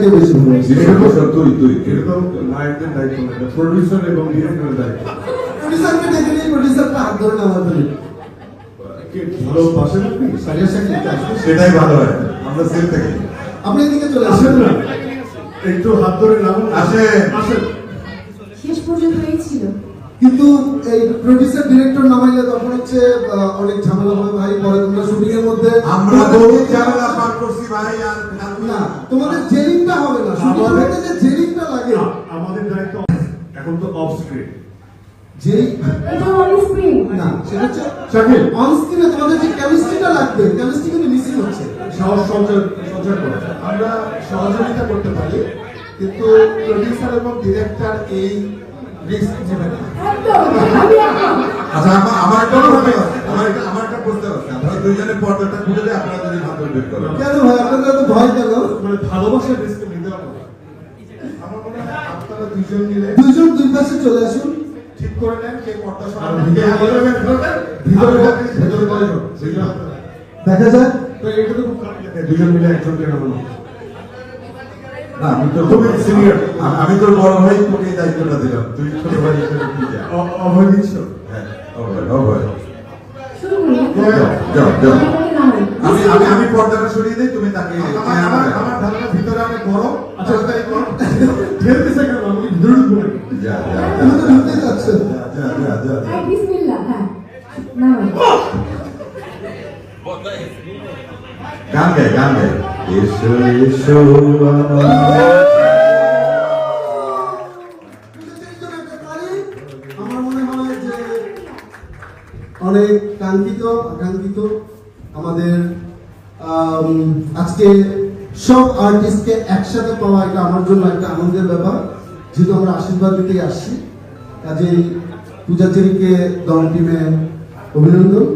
থেকে বেশি ভালোবাসি। এটা তো নায়কদের দায়িত্ব না, প্রডিউসার এবং ডিরেক্টরের দায়িত্ব। প্রডিউসারকে ডেকে নিয়ে প্রডিউসারটা হাত ধরে নেওয়া হবে। ভালোবাসেন আপনি? সেটাই ভালো হয়, আমরা সেফ থাকি। আপনি এদিকে চলে আসেন আসেন না, একটু হাত ধরে নামুন। আসেন। আসেন। শেষ পর্যন্ত এই ছিল। কিন্তু এই প্রডিউসার ডিরেক্টর নামাইলে তখন হচ্ছে অনেক ঝামেলা হবে ভাই, পরে তোমরা শুটিং এর মধ্যে আমরা বহুত ঝামেলা পার করছি ভাই, আর না তোমাদের জেলিংটা হবে না, শুটিং এর মধ্যে যে জেলিংটা লাগে আমাদের দায়িত্ব এখন তো অফ স্ক্রিন। যেই এটা অন স্ক্রিন না সেটা হচ্ছে শাকিল, অন স্ক্রিনে তোমাদের যে কেমিস্ট্রিটা লাগবে, কেমিস্ট্রি কিন্তু মিসিং হচ্ছে। সাহস সঞ্চার করো। আমরা সহযোগিতা করতে পারি, কিন্তু প্রডিউসার এবং ডিরেক্টর এই রিস্ক নেবে না। একদম আমি একদম আচ্ছা আমার একটা প্রশ্ন আছে, আপনারা দুইজনে পর্দাটা খুলে দিয়ে আপনারা যদি ভাত বের করেন। কেন ভাই আপনাদের তো ভয় কেন? মানে ভালোবাসার রিস্ক নিতে হবে। আমার মনে হয় আপনারা দুজন মিলে দুজন দুই পাশে চলে আসুন। ঠিক করে নেন কে পর্দা আর সরাবেন। ভিতরে কয়জন? দেখা যায় তো এটা তো খুব খারাপ লাগে, দুজন মিলে একজনকে নামানো। না আমি তো তুমি সিনিয়র, আমি তোর বড় ভাই, তোকে এই দায়িত্বটা দিলাম, তুই ছোট ভাই হিসেবে কি যা। অভয় দিচ্ছ? হ্যাঁ, অভয়। শুরু করি যাও। আমাকে নামাই আমি পর্দাটা সরিয়ে দিই, তুমি তাকে আমার ধারণা ভিতরে অনেক গরম। আচ্ছা, তাই করো। ঠেলতেছে কেন? আমি ভিতরে ঢুকবো নাকি? যা তুমি তো ঢুকতে যাচ্ছেন। হ্যাঁ বিসমিল্লাহ হ্যাঁ নামাই গান গায় এসো এসো আমার মনে হয় যে অনেক কাঙ্ক্ষিত আকাঙ্ক্ষিত আমাদের আজকে সব আর্টিস্টকে একসাথে পাওয়া, এটা আমার জন্য একটা আনন্দের ব্যাপার, যেহেতু আমরা আশীর্বাদ দিতেই আসছি। কাজেই পূজাচেরিকে দল টিমে অভিনন্দন।